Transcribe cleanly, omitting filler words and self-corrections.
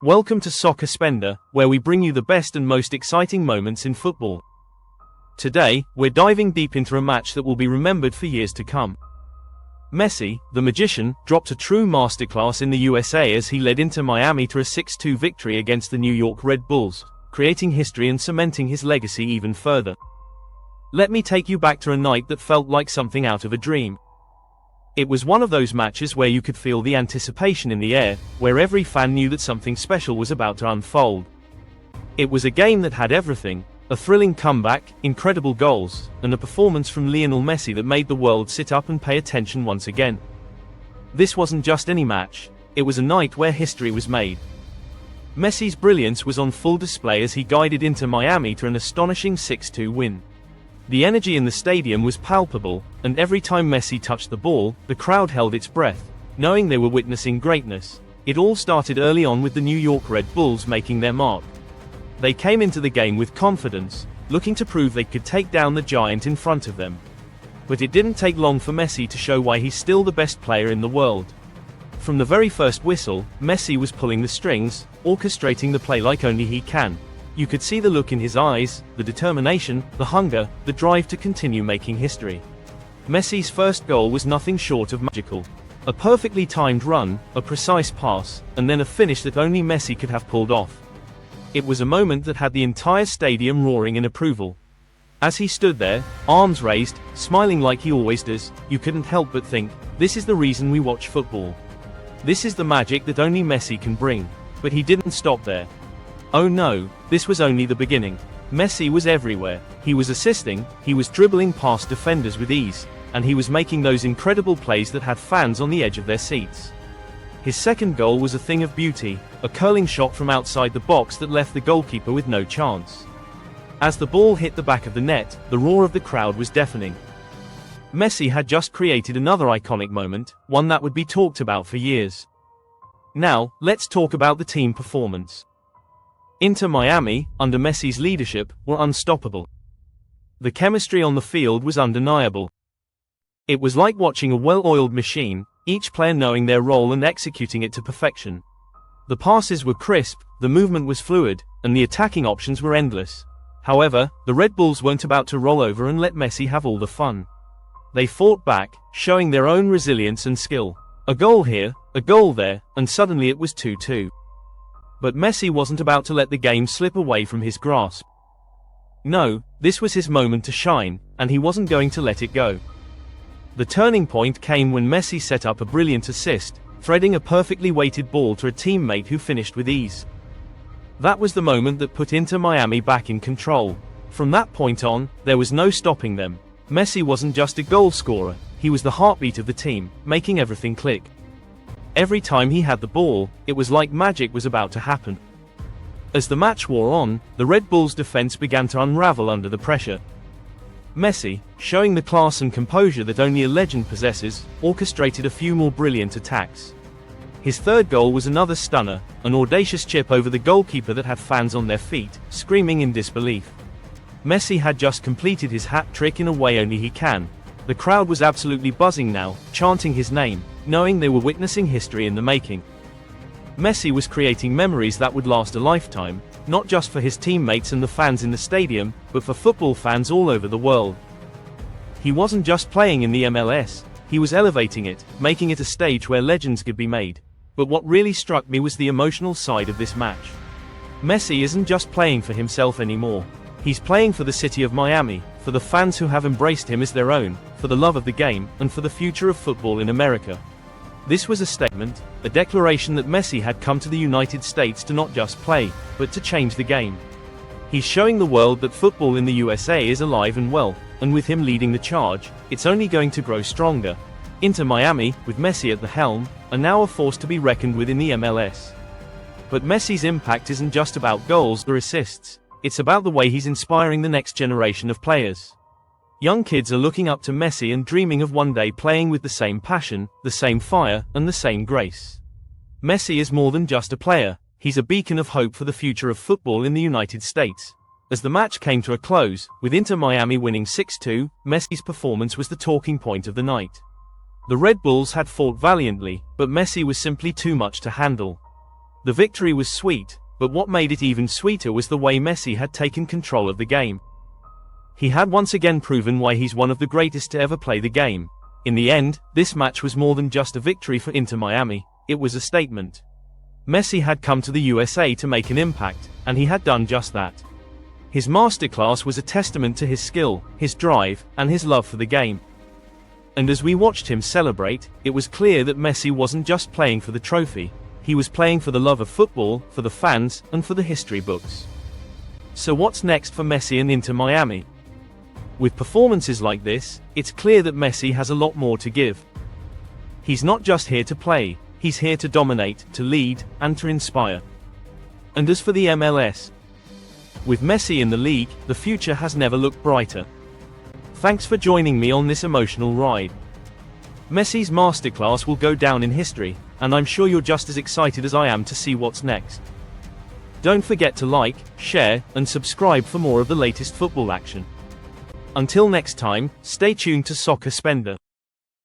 Welcome to Soccer Spender, where we bring you the best and most exciting moments in football. Today, we're diving deep into a match that will be remembered for years to come. Messi, the magician, dropped a true masterclass in the USA as he led Inter Miami to a 6-2 victory against the New York Red Bulls, creating history and cementing his legacy even further. Let me take you back to a night that felt like something out of a dream. It was one of those matches where you could feel the anticipation in the air, where every fan knew that something special was about to unfold. It was a game that had everything: a thrilling comeback, incredible goals, and a performance from Lionel Messi that made the world sit up and pay attention once again. This wasn't just any match, it was a night where history was made. Messi's brilliance was on full display as he guided Inter Miami to an astonishing 6-2 win. The energy in the stadium was palpable, and every time Messi touched the ball, the crowd held its breath, knowing they were witnessing greatness. It all started early on with the New York Red Bulls making their mark. They came into the game with confidence, looking to prove they could take down the giant in front of them. But it didn't take long for Messi to show why he's still the best player in the world. From the very first whistle, Messi was pulling the strings, orchestrating the play like only he can. You could see the look in his eyes, the determination, the hunger, the drive to continue making history. Messi's first goal was nothing short of magical. A perfectly timed run, a precise pass, and then a finish that only Messi could have pulled off. It was a moment that had the entire stadium roaring in approval. As he stood there, arms raised, smiling like he always does, you couldn't help but think, this is the reason we watch football. This is the magic that only Messi can bring. But he didn't stop there. Oh no, this was only the beginning. Messi was everywhere. He was assisting, he was dribbling past defenders with ease, and he was making those incredible plays that had fans on the edge of their seats. His second goal was a thing of beauty, a curling shot from outside the box that left the goalkeeper with no chance. As the ball hit the back of the net, the roar of the crowd was deafening. Messi had just created another iconic moment, one that would be talked about for years. Now, let's talk about the team performance. Inter Miami, under Messi's leadership, were unstoppable. The chemistry on the field was undeniable. It was like watching a well-oiled machine, each player knowing their role and executing it to perfection. The passes were crisp, the movement was fluid, and the attacking options were endless. However, the Red Bulls weren't about to roll over and let Messi have all the fun. They fought back, showing their own resilience and skill. A goal here, a goal there, and suddenly it was 2-2. But Messi wasn't about to let the game slip away from his grasp. No, this was his moment to shine, and he wasn't going to let it go. The turning point came when Messi set up a brilliant assist, threading a perfectly weighted ball to a teammate who finished with ease. That was the moment that put Inter Miami back in control. From that point on, there was no stopping them. Messi wasn't just a goal scorer, he was the heartbeat of the team, making everything click. Every time he had the ball, it was like magic was about to happen. As the match wore on, the Red Bulls' defense began to unravel under the pressure. Messi, showing the class and composure that only a legend possesses, orchestrated a few more brilliant attacks. His third goal was another stunner, an audacious chip over the goalkeeper that had fans on their feet, screaming in disbelief. Messi had just completed his hat trick in a way only he can. The crowd was absolutely buzzing now, chanting his name, knowing they were witnessing history in the making. Messi was creating memories that would last a lifetime, not just for his teammates and the fans in the stadium, but for football fans all over the world. He wasn't just playing in the MLS, he was elevating it, making it a stage where legends could be made. But what really struck me was the emotional side of this match. Messi isn't just playing for himself anymore. He's playing for the city of Miami, for the fans who have embraced him as their own, for the love of the game, and for the future of football in America. This was a statement, a declaration that Messi had come to the United States to not just play, but to change the game. He's showing the world that football in the USA is alive and well, and with him leading the charge, it's only going to grow stronger. Inter Miami, with Messi at the helm, are now a force to be reckoned with in the MLS. But Messi's impact isn't just about goals or assists. It's about the way he's inspiring the next generation of players. Young kids are looking up to Messi and dreaming of one day playing with the same passion, the same fire, and the same grace. Messi is more than just a player, he's a beacon of hope for the future of football in the United States. As the match came to a close, with Inter Miami winning 6-2, Messi's performance was the talking point of the night. The Red Bulls had fought valiantly, but Messi was simply too much to handle. The victory was sweet, but what made it even sweeter was the way Messi had taken control of the game. He had once again proven why he's one of the greatest to ever play the game. In the end, this match was more than just a victory for Inter Miami, it was a statement. Messi had come to the USA to make an impact, and he had done just that. His masterclass was a testament to his skill, his drive, and his love for the game. And as we watched him celebrate, it was clear that Messi wasn't just playing for the trophy, he was playing for the love of football, for the fans, and for the history books. So what's next for Messi and Inter Miami? With performances like this, it's clear that Messi has a lot more to give. He's not just here to play, he's here to dominate, to lead, and to inspire. And as for the MLS, with Messi in the league, the future has never looked brighter. Thanks for joining me on this emotional ride. Messi's masterclass will go down in history, and I'm sure you're just as excited as I am to see what's next. Don't forget to like, share, and subscribe for more of the latest football action. Until next time, stay tuned to Soccer Spender.